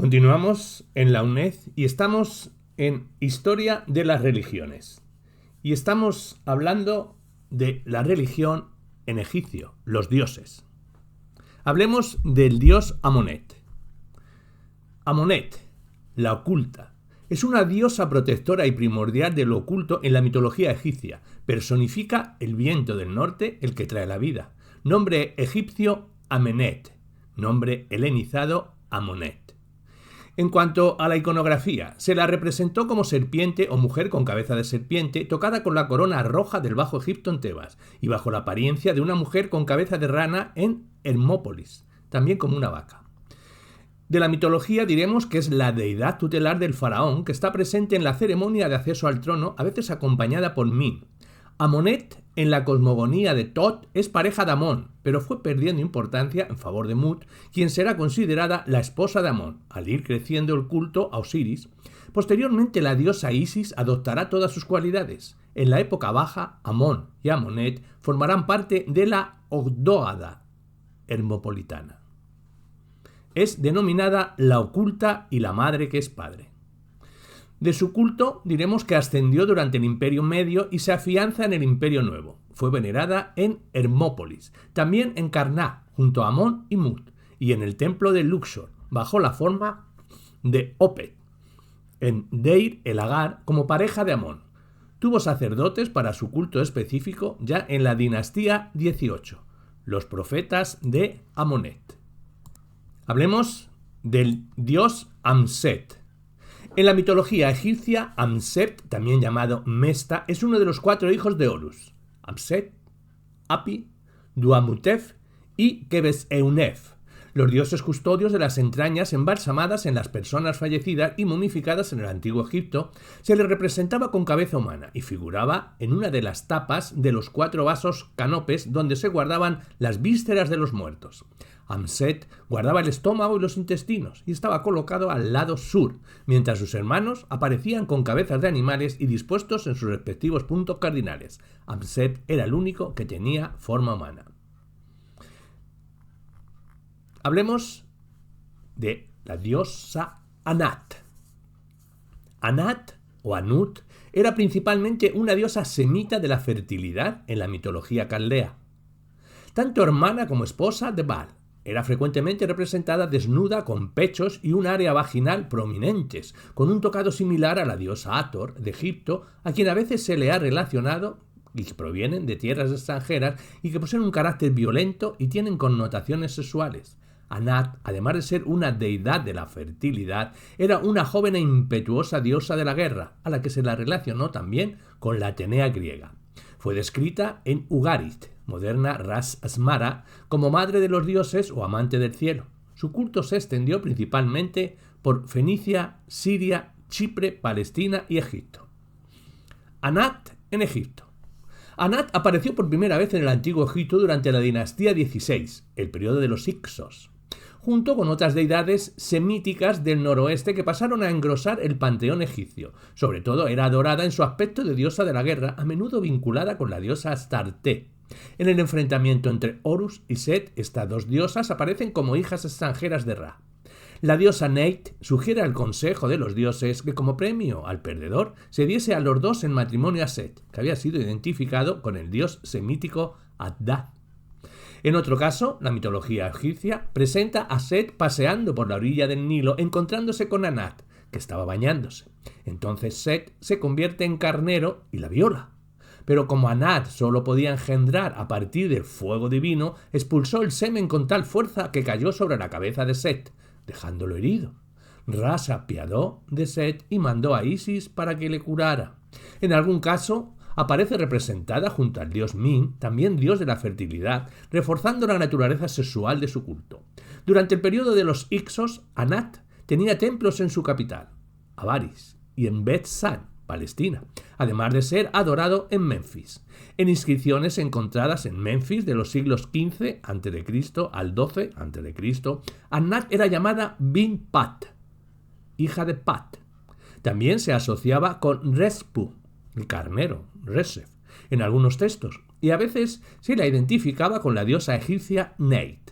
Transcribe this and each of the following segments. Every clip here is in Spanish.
Continuamos en la UNED y estamos en Historia de las Religiones. Y estamos hablando de la religión en egipcio, los dioses. Hablemos del dios Amonet. Amonet, la oculta, es una diosa protectora y primordial de lo oculto en la mitología egipcia. Personifica el viento del norte, el que trae la vida. Nombre egipcio Amenet, nombre helenizado Amonet. En cuanto a la iconografía, se la representó como serpiente o mujer con cabeza de serpiente, tocada con la corona roja del Bajo Egipto en Tebas, y bajo la apariencia de una mujer con cabeza de rana en Hermópolis, también como una vaca. De la mitología diremos que es la deidad tutelar del faraón, que está presente en la ceremonia de acceso al trono, a veces acompañada por Min. Amonet, en la cosmogonía de Tot, es pareja de Amón, pero fue perdiendo importancia en favor de Mut, quien será considerada la esposa de Amón, al ir creciendo el culto a Osiris. Posteriormente la diosa Isis adoptará todas sus cualidades. En la época baja, Amón y Amonet formarán parte de la Ogdóada hermopolitana. Es denominada la oculta y la madre que es padre. De su culto diremos que ascendió durante el Imperio Medio y se afianza en el Imperio Nuevo. Fue venerada en Hermópolis, también en Karná, junto a Amón y Mut, y en el templo de Luxor, bajo la forma de Opet, en Deir el Agar, como pareja de Amón. Tuvo sacerdotes para su culto específico ya en la dinastía 18, los profetas de Amonet. Hablemos del dios Amset. En la mitología egipcia, Amset, también llamado Mesta, es uno de los 4 hijos de Horus: Amset, Api, Duamutef y Quebes-Eunef, los dioses custodios de las entrañas embalsamadas en las personas fallecidas y momificadas en el antiguo Egipto. Se les representaba con cabeza humana y figuraba en una de las tapas de los 4 vasos canopes donde se guardaban las vísceras de los muertos. Amset guardaba el estómago y los intestinos y estaba colocado al lado sur, mientras sus hermanos aparecían con cabezas de animales y dispuestos en sus respectivos puntos cardinales. Amset era el único que tenía forma humana. Hablemos de la diosa Anat. Anat o Anut era principalmente una diosa semita de la fertilidad en la mitología caldea. Tanto hermana como esposa de Baal. Era frecuentemente representada desnuda con pechos y un área vaginal prominentes, con un tocado similar a la diosa Hathor de Egipto, a quien a veces se le ha relacionado y que provienen de tierras extranjeras y que poseen un carácter violento y tienen connotaciones sexuales. Anat, además de ser una deidad de la fertilidad, era una joven e impetuosa diosa de la guerra, a la que se la relacionó también con la Atenea griega. Fue descrita en Ugarit, moderna Ras Asmara, como madre de los dioses o amante del cielo. Su culto se extendió principalmente por Fenicia, Siria, Chipre, Palestina y Egipto. Anat en Egipto. Anat apareció por primera vez en el antiguo Egipto durante la dinastía 16, el periodo de los Hyksos, junto con otras deidades semíticas del noroeste que pasaron a engrosar el panteón egipcio. Sobre todo era adorada en su aspecto de diosa de la guerra, a menudo vinculada con la diosa Astarte. En el enfrentamiento entre Horus y Set, estas 2 diosas aparecen como hijas extranjeras de Ra. La diosa Neit sugiere al consejo de los dioses que como premio al perdedor se diese a los 2 en matrimonio a Set, que había sido identificado con el dios semítico Adad. En otro caso, la mitología egipcia presenta a Set paseando por la orilla del Nilo encontrándose con Anat, que estaba bañándose. Entonces Set se convierte en carnero y la viola. Pero como Anat solo podía engendrar a partir del fuego divino, expulsó el semen con tal fuerza que cayó sobre la cabeza de Set, dejándolo herido. Ra se apiadó de Set y mandó a Isis para que le curara. En algún caso, aparece representada junto al dios Min, también dios de la fertilidad, reforzando la naturaleza sexual de su culto. Durante el periodo de los Hyksos, Anat tenía templos en su capital, Avaris, y en Bet-San, Palestina, además de ser adorado en Memphis. En inscripciones encontradas en Memphis de los siglos XV a.C. al XII a.C., Anat era llamada Bin Pat, hija de Pat. También se asociaba con Respu, el carnero, Resef, en algunos textos, y a veces se la identificaba con la diosa egipcia Neit.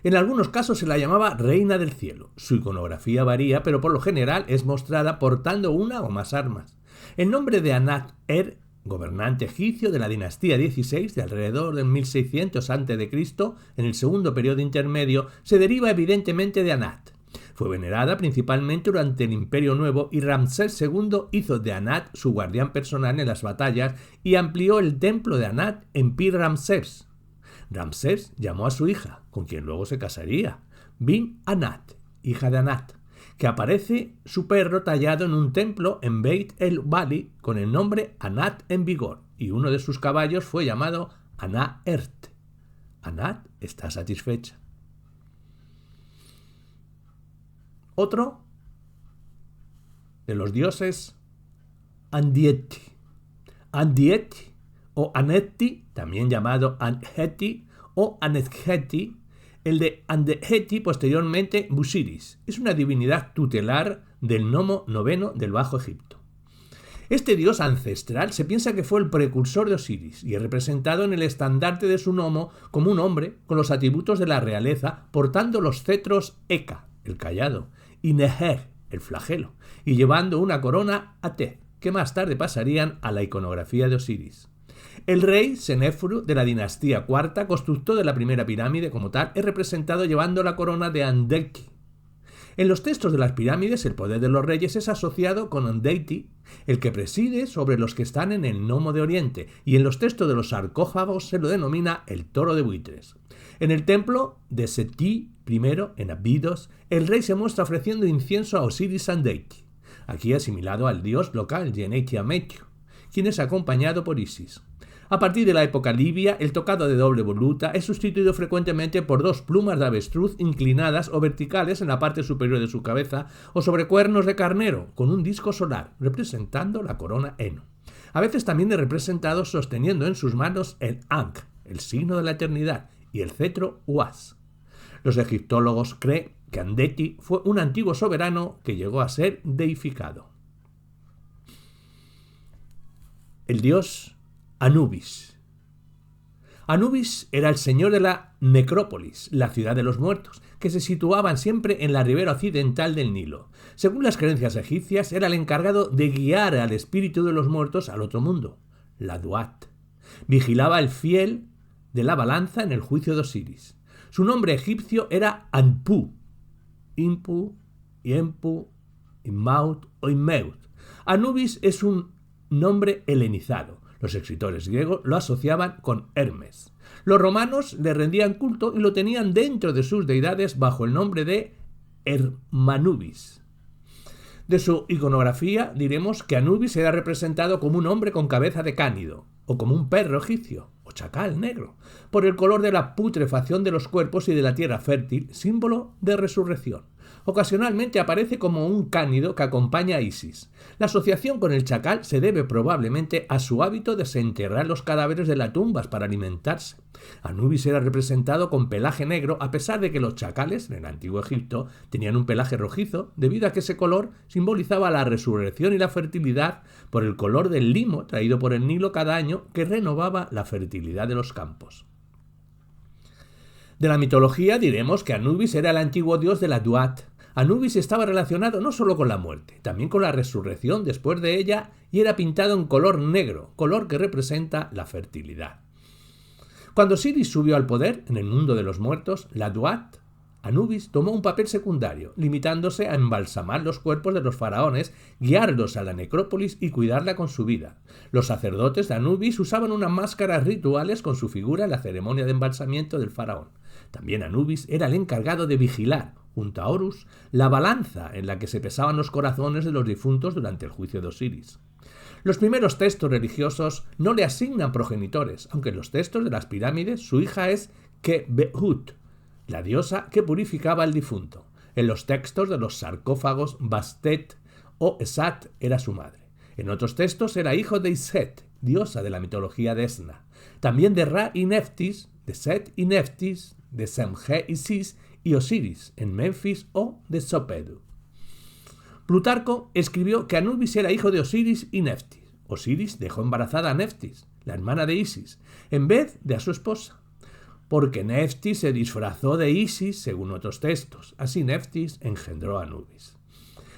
En algunos casos se la llamaba Reina del Cielo. Su iconografía varía, pero por lo general es mostrada portando una o más armas. El nombre de Anat-Er, gobernante egipcio de la dinastía XVI de alrededor de 1600 a.C., en el segundo periodo intermedio, se deriva evidentemente de Anat. Fue venerada principalmente durante el Imperio Nuevo y Ramsés II hizo de Anat su guardián personal en las batallas y amplió el templo de Anat en Pi Ramsés. Ramsés llamó a su hija, con quien luego se casaría, Bin Anat, hija de Anat, que aparece su perro tallado en un templo en Beit el-Bali con el nombre Anat en vigor, y uno de sus caballos fue llamado Anat-Ert. Anat está satisfecha. Otro de los dioses, Andieti. Andieti o Anetti, también llamado Anheti o Anetheti, el de Andeheti, posteriormente Busiris, es una divinidad tutelar del nomo noveno del Bajo Egipto. Este dios ancestral se piensa que fue el precursor de Osiris y es representado en el estandarte de su nomo como un hombre con los atributos de la realeza portando los cetros Eka, el cayado, y Neher, el flagelo, y llevando una corona Atet, que más tarde pasarían a la iconografía de Osiris. El rey Senefru de la dinastía IV, constructor de la primera pirámide como tal, es representado llevando la corona de Andeki. En los textos de las pirámides, el poder de los reyes es asociado con Andeiti, el que preside sobre los que están en el Nomo de Oriente, y en los textos de los sarcófagos se lo denomina el toro de buitres. En el templo de Seti I, en Abidos, el rey se muestra ofreciendo incienso a Osiris Andeiti, aquí asimilado al dios local Yeneti Ametio, quien es acompañado por Isis. A partir de la época libia, el tocado de doble voluta es sustituido frecuentemente por dos plumas de avestruz inclinadas o verticales en la parte superior de su cabeza o sobre cuernos de carnero, con un disco solar, representando la corona Eno. A veces también es representado sosteniendo en sus manos el Ankh, el signo de la eternidad, y el cetro Uas. Los egiptólogos creen que Andeti fue un antiguo soberano que llegó a ser deificado. El dios Anubis. Anubis era el señor de la necrópolis, la ciudad de los muertos, que se situaban siempre en la ribera occidental del Nilo. Según las creencias egipcias, era el encargado de guiar al espíritu de los muertos al otro mundo, la Duat. Vigilaba el fiel de la balanza en el juicio de Osiris. Su nombre egipcio era Anpu, Impu, Iempu, Inmaut o Inmeut. Anubis es un nombre helenizado. Los escritores griegos lo asociaban con Hermes. Los romanos le rendían culto y lo tenían dentro de sus deidades bajo el nombre de Hermanubis. De su iconografía diremos que Anubis era representado como un hombre con cabeza de cánido, o como un perro egipcio, o chacal negro, por el color de la putrefacción de los cuerpos y de la tierra fértil, símbolo de resurrección. Ocasionalmente aparece como un cánido que acompaña a Isis. La asociación con el chacal se debe probablemente a su hábito de desenterrar los cadáveres de las tumbas para alimentarse. Anubis era representado con pelaje negro a pesar de que los chacales en el antiguo Egipto tenían un pelaje rojizo debido a que ese color simbolizaba la resurrección y la fertilidad por el color del limo traído por el Nilo cada año que renovaba la fertilidad de los campos. De la mitología diremos que Anubis era el antiguo dios de la Duat. Anubis estaba relacionado no solo con la muerte, también con la resurrección después de ella y era pintado en color negro, color que representa la fertilidad. Cuando Osiris subió al poder en el mundo de los muertos, la Duat, Anubis tomó un papel secundario, limitándose a embalsamar los cuerpos de los faraones, guiarlos a la necrópolis y cuidarla con su vida. Los sacerdotes de Anubis usaban unas máscaras rituales con su figura en la ceremonia de embalsamiento del faraón. También Anubis era el encargado de vigilar, junto a Horus, la balanza en la que se pesaban los corazones de los difuntos durante el juicio de Osiris. Los primeros textos religiosos no le asignan progenitores, aunque en los textos de las pirámides su hija es Khebehut, la diosa que purificaba al difunto. En los textos de los sarcófagos, Bastet o Esat era su madre. En otros textos era hijo de Iset, diosa de la mitología de Esna. También de Ra y Neftis, de Set y Neftis, de Semje y Sis y Osiris en Memphis o de Sopedu. Plutarco escribió que Anubis era hijo de Osiris y Neftis. Osiris dejó embarazada a Neftis, la hermana de Isis, en vez de a su esposa. porque Neftis se disfrazó de Isis según otros textos. Así Neftis engendró a Anubis.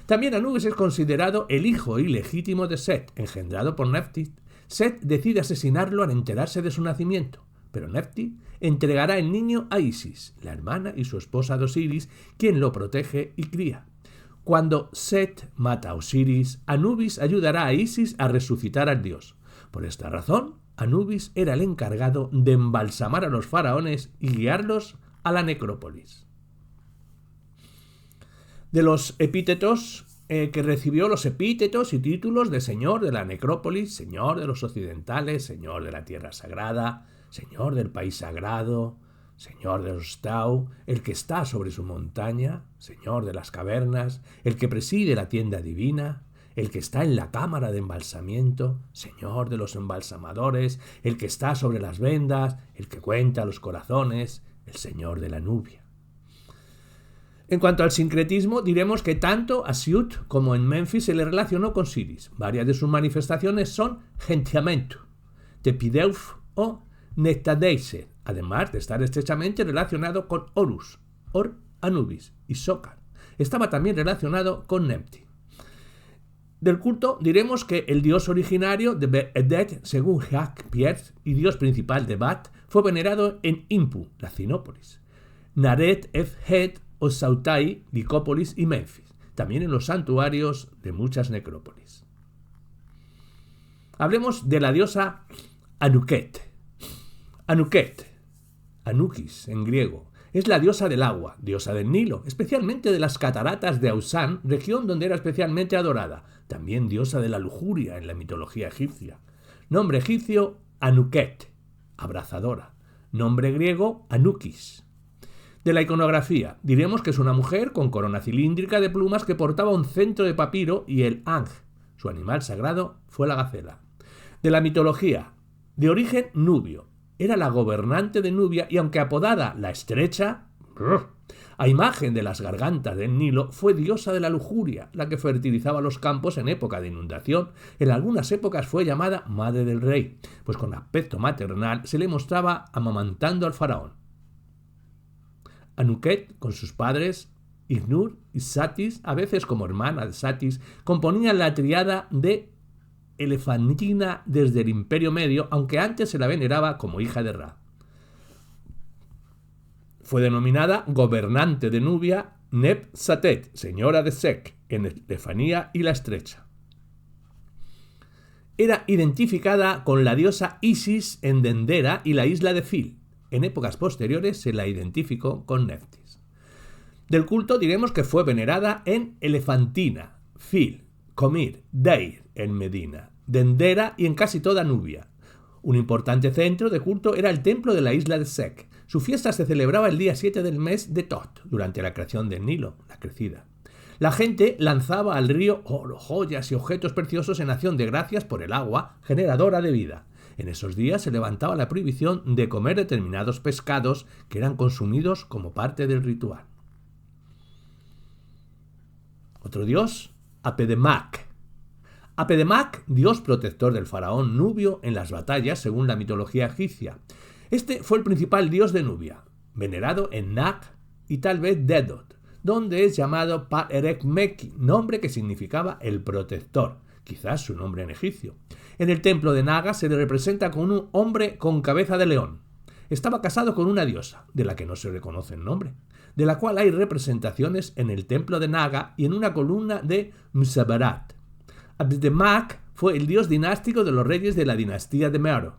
También Anubis es considerado el hijo ilegítimo de Set, engendrado por Neftis. Set decide asesinarlo al enterarse de su nacimiento, pero Neftis entregará el niño a Isis, la hermana y su esposa de Osiris, quien lo protege y cría. Cuando Set mata a Osiris, Anubis ayudará a Isis a resucitar al dios. Por esta razón, Anubis era el encargado de embalsamar a los faraones y guiarlos a la necrópolis. De los epítetos que recibió los epítetos y títulos de señor de la necrópolis, señor de los occidentales, señor de la tierra sagrada, señor del país sagrado, señor de los Tau, el que está sobre su montaña, señor de las cavernas, el que preside la tienda divina, el que está en la cámara de embalsamiento, señor de los embalsamadores, el que está sobre las vendas, el que cuenta los corazones, el señor de la Nubia. En cuanto al sincretismo, diremos que tanto a Siut como en Menfis se le relacionó con Siris. Varias de sus manifestaciones son Gentiamentu, Tepideuf o Nectadeise, además de estar estrechamente relacionado con Horus, Anubis y Sokar. Estaba también relacionado con Nemti. Del culto diremos que el dios originario de Be'edet, según Jacques Pierre, y dios principal de Bat, fue venerado en Impu, la Cinópolis, Naret Ef-Het o Sautai, Licópolis y Menfis, también en los santuarios de muchas necrópolis. Hablemos de la diosa Anuket. Anukis en griego, es la diosa del agua, diosa del Nilo, especialmente de las cataratas de Ausán, región donde era especialmente adorada, también diosa de la lujuria en la mitología egipcia. Nombre egipcio, Anuket, abrazadora. Nombre griego, Anukis. De la iconografía, diremos que es una mujer con corona cilíndrica de plumas que portaba un centro de papiro y el Ang. Su animal sagrado fue la gacela. De la mitología, de origen nubio, era la gobernante de Nubia y aunque apodada la Estrecha, a imagen de las gargantas del Nilo, fue diosa de la lujuria, la que fertilizaba los campos en época de inundación. En algunas épocas fue llamada Madre del Rey, pues con aspecto maternal se le mostraba amamantando al faraón. Anuket, con sus padres, Ignur y Satis, a veces como hermana de Satis, componían la tríada de Elefantina desde el Imperio Medio, aunque antes se la veneraba como hija de Ra. Fue denominada gobernante de Nubia Neb-Satet, señora de Sek, en Estefanía y la Estrecha. Era identificada con la diosa Isis en Dendera y la isla de Fil. En épocas posteriores se la identificó con Neftis. Del culto diremos que fue venerada en Elefantina, Fil, Comir, Deir en Medina, Dendera y en casi toda Nubia. Un importante centro de culto era el templo de la isla de Sek. Su fiesta se celebraba el día 7 del mes de Tot, durante la creación del Nilo, la crecida. La gente lanzaba al río oro, joyas y objetos preciosos en acción de gracias por el agua generadora de vida. En esos días se levantaba la prohibición de comer determinados pescados que eran consumidos como parte del ritual. Otro dios, Apedemac. Apedemac, dios protector del faraón nubio en las batallas según la mitología egipcia. Este fue el principal dios de Nubia, venerado en Nak y tal vez Dedot, donde es llamado Pa-Erek-Meki, nombre que significaba el protector, quizás su nombre en egipcio. En el templo de Naga se le representa con un hombre con cabeza de león. Estaba casado con una diosa, de la que no se reconoce el nombre, de la cual hay representaciones en el templo de Naga y en una columna de Msabarat. Abdemac fue el dios dinástico de los reyes de la dinastía de Mearo.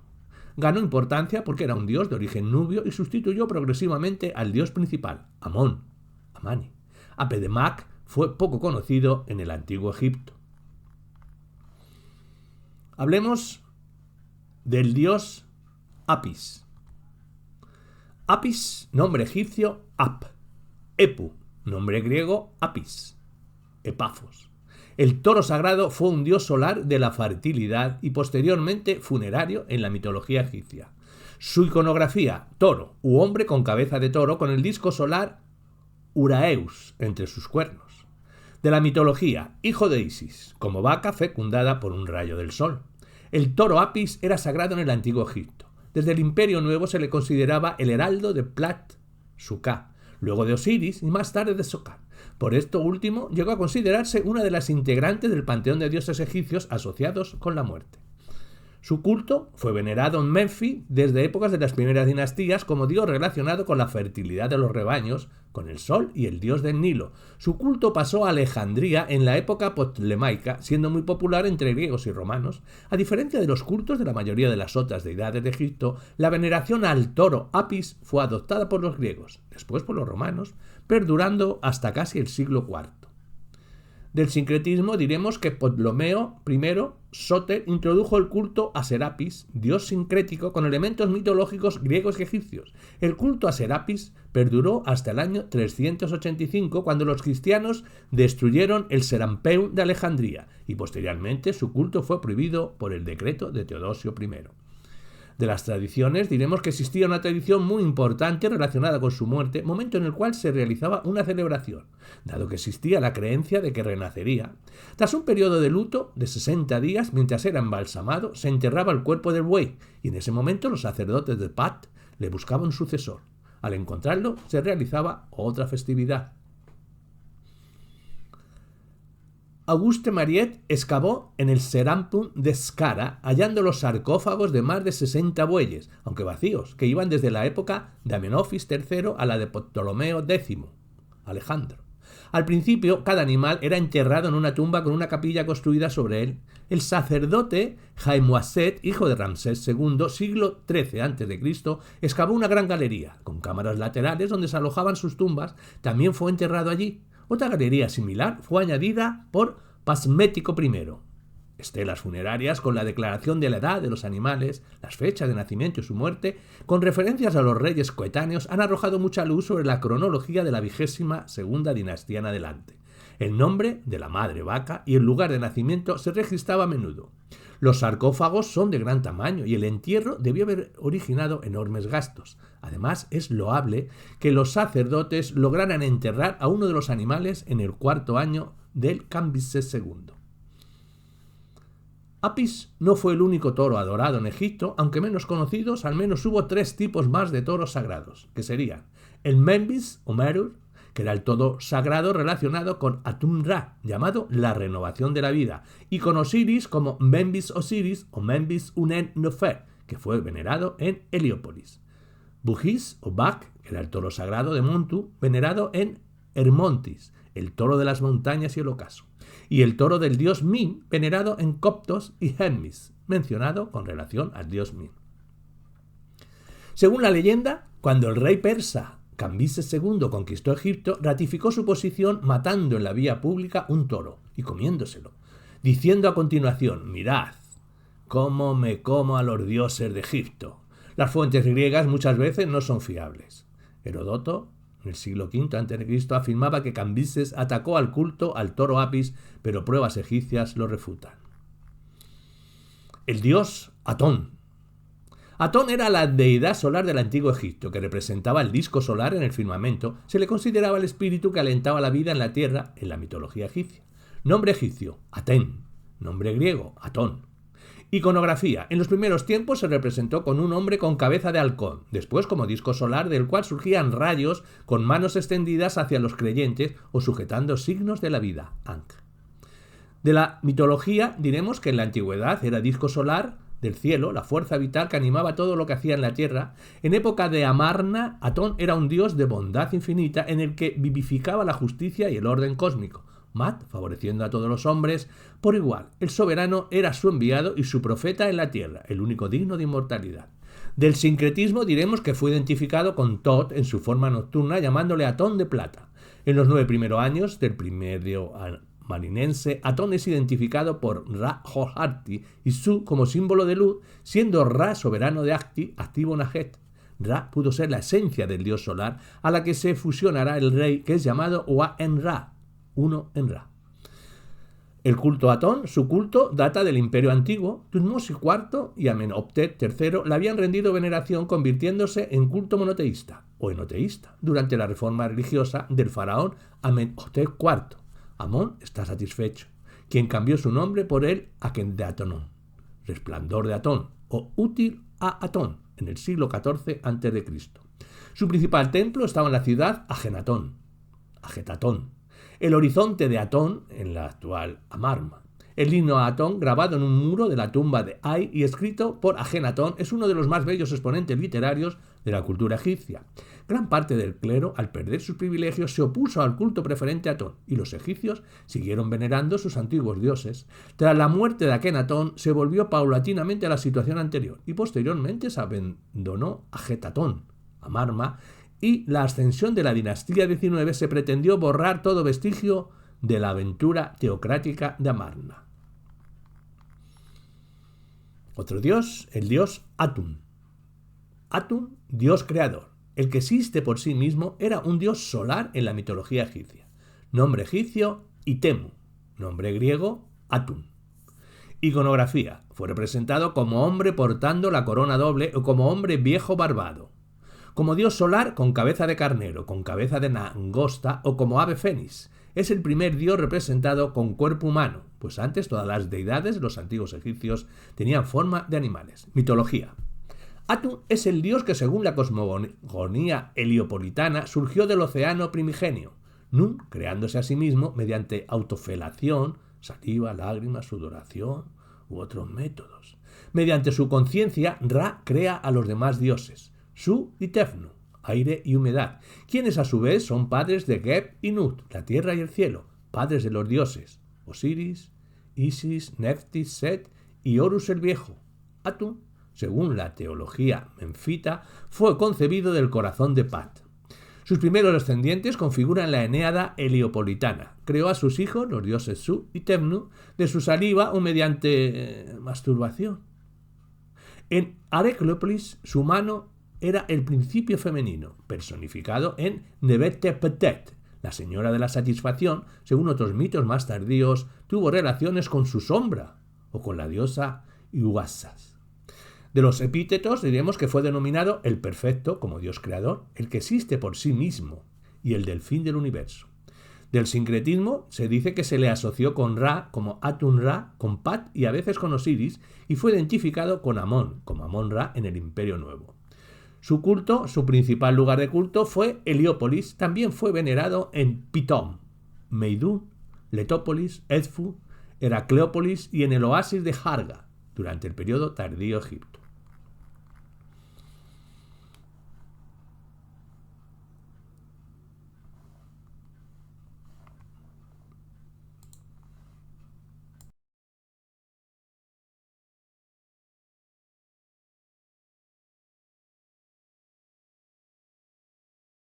Ganó importancia porque era un dios de origen nubio y sustituyó progresivamente al dios principal, Amani. Apedemac fue poco conocido en el antiguo Egipto. Hablemos del dios Apis. Apis, nombre egipcio, Ap. Epu, nombre griego, Apis. Epafos. El toro sagrado fue un dios solar de la fertilidad y posteriormente funerario en la mitología egipcia. Su iconografía, toro u hombre con cabeza de toro con el disco solar Uraeus entre sus cuernos. De la mitología, hijo de Isis, como vaca fecundada por un rayo del sol. El toro Apis era sagrado en el antiguo Egipto. Desde el Imperio Nuevo se le consideraba el heraldo de Plat, Suká, luego de Osiris y más tarde de Sokar. Por esto último llegó a considerarse una de las integrantes del panteón de dioses egipcios asociados con la muerte. Su culto fue venerado en Menfis desde épocas de las primeras dinastías como dios relacionado con la fertilidad de los rebaños, con el sol y el dios del Nilo. Su culto pasó a Alejandría en la época ptolemaica, siendo muy popular entre griegos y romanos. A diferencia de los cultos de la mayoría de las otras deidades de Egipto, la veneración al toro Apis fue adoptada por los griegos, después por los romanos, perdurando hasta casi el siglo IV. Del sincretismo diremos que Ptolomeo I Sóter introdujo el culto a Serapis, dios sincrético con elementos mitológicos griegos y egipcios. El culto a Serapis perduró hasta el año 385, cuando los cristianos destruyeron el Serampeum de Alejandría, y posteriormente su culto fue prohibido por el decreto de Teodosio I. De las tradiciones diremos que existía una tradición muy importante relacionada con su muerte, momento en el cual se realizaba una celebración, dado que existía la creencia de que renacería. Tras un periodo de luto de 60 días, mientras era embalsamado, se enterraba el cuerpo del buey, y en ese momento los sacerdotes de Pat le buscaban un sucesor. Al encontrarlo, se realizaba otra festividad. Auguste Mariette excavó en el Serampum de Skara, hallando los sarcófagos de más de 60 bueyes, aunque vacíos, que iban desde la época de Amenofis III a la de Ptolomeo X, Alejandro. Al principio, cada animal era enterrado en una tumba con una capilla construida sobre él. El sacerdote Haemwaset, hijo de Ramsés II, siglo XIII a.C., excavó una gran galería, con cámaras laterales donde se alojaban sus tumbas. También fue enterrado allí. Otra galería similar fue añadida por Pasmético I. Estelas funerarias con la declaración de la edad de los animales, las fechas de nacimiento y su muerte, con referencias a los reyes coetáneos, han arrojado mucha luz sobre la cronología de la 22ª dinastía en adelante. El nombre de la madre vaca y el lugar de nacimiento se registraba a menudo. Los sarcófagos son de gran tamaño y el entierro debió haber originado enormes gastos. Además, es loable que los sacerdotes lograran enterrar a uno de los animales en el 4º año del Cambises II. Apis no fue el único toro adorado en Egipto, aunque menos conocidos. Al menos hubo 3 tipos más de toros sagrados, que serían el Menbis o Merur, que era el toro sagrado relacionado con Atum-Ra, llamado la renovación de la vida, y con Osiris como Menbis Osiris o Menbis Unen-Nofer, que fue venerado en Heliópolis. Bugis o Bak, que era el toro sagrado de Montu, venerado en Hermontis, el toro de las montañas y el ocaso, y el toro del dios Min, venerado en Coptos y Hermes, mencionado con relación al dios Min. Según la leyenda, cuando el rey persa Cambises II conquistó Egipto, ratificó su posición matando en la vía pública un toro y comiéndoselo, diciendo a continuación: «Mirad cómo me como a los dioses de Egipto». Las fuentes griegas muchas veces no son fiables. Heródoto, en el siglo V a.C., afirmaba que Cambises atacó al culto al toro Apis, pero pruebas egipcias lo refutan. El dios Atón. Atón era la deidad solar del antiguo Egipto, que representaba el disco solar en el firmamento. Se le consideraba el espíritu que alentaba la vida en la tierra en la mitología egipcia. Nombre egipcio, Aten. Nombre griego, Atón. Iconografía. En los primeros tiempos se representó con un hombre con cabeza de halcón, después como disco solar del cual surgían rayos con manos extendidas hacia los creyentes o sujetando signos de la vida, Ankh. De la mitología diremos que en la antigüedad era disco solar del cielo, la fuerza vital que animaba todo lo que hacía en la tierra. En época de Amarna, Atón era un dios de bondad infinita en el que vivificaba la justicia y el orden cósmico. Mat, favoreciendo a todos los hombres por igual. El soberano era su enviado y su profeta en la tierra, el único digno de inmortalidad. Del sincretismo diremos que fue identificado con Tot en su forma nocturna, llamándole Atón de plata. En los 9 primeros años del primerio marinense, Atón es identificado por Ra-Horhati y Su como símbolo de luz, siendo Ra soberano de Acti, activo Najet. Ra pudo ser la esencia del dios solar, a la que se fusionará el rey, que es llamado Wa-en-Ra, uno en Ra. El culto a Atón, su culto, data del Imperio Antiguo. Tutmosis IV y Amenhotep III le habían rendido veneración, convirtiéndose en culto monoteísta o enoteísta durante la reforma religiosa del faraón Amenhotep IV. Amón está satisfecho, quien cambió su nombre por el Akendatonón, resplandor de Atón, o útil a Atón, en el siglo XIV a.C. Su principal templo estaba en la ciudad Ajetatón. El horizonte de Atón en la actual Amarna. El himno a Atón, grabado en un muro de la tumba de Ay y escrito por Ajenatón, es uno de los más bellos exponentes literarios de la cultura egipcia. Gran parte del clero, al perder sus privilegios, se opuso al culto preferente a Atón, y los egipcios siguieron venerando sus antiguos dioses. Tras la muerte de Akenatón, se volvió paulatinamente a la situación anterior, y posteriormente se abandonó Ajetatón, Amarna, y la ascensión de la dinastía XIX se pretendió borrar todo vestigio de la aventura teocrática de Amarna. Otro dios, el dios Atún. Atún, dios creador. El que existe por sí mismo, era un dios solar en la mitología egipcia. Nombre egipcio, Itemu. Nombre griego, Atún. Iconografía. Fue representado como hombre portando la corona doble o como hombre viejo barbado. Como dios solar con cabeza de carnero, con cabeza de langosta o como ave fénix. Es el primer dios representado con cuerpo humano, pues antes todas las deidades de los antiguos egipcios tenían forma de animales. Mitología. Atún es el dios que, según la cosmogonía heliopolitana, surgió del océano primigenio, Nun creándose a sí mismo mediante autofelación, saliva, lágrimas, sudoración u otros métodos. Mediante su conciencia, Ra crea a los demás dioses, Su y Tefnu, aire y humedad, quienes a su vez son padres de Geb y Nut, la tierra y el cielo, padres de los dioses Osiris, Isis, Neftis, Set y Horus el Viejo. Atún, según la teología menfita, fue concebido del corazón de Pat. Sus primeros descendientes configuran la Eneada heliopolitana. Creó a sus hijos, los dioses Su y Tefnu, de su saliva o mediante masturbación. En Areclópolis, su mano era el principio femenino, personificado en Nebet-Tepet. La señora de la satisfacción, según otros mitos más tardíos, tuvo relaciones con su sombra o con la diosa Iuasas. De los epítetos diremos que fue denominado el perfecto como Dios creador, el que existe por sí mismo y el del fin del universo. Del sincretismo se dice que se le asoció con Ra como Atun-Ra, con Pat y a veces con Osiris, y fue identificado con Amón como Amón-Ra en el Imperio Nuevo. Su culto, su principal lugar de culto fue Heliópolis, también fue venerado en Pitón, Meidún, Letópolis, Edfu, Heracleópolis y en el oasis de Jarga, durante el periodo tardío Egipto.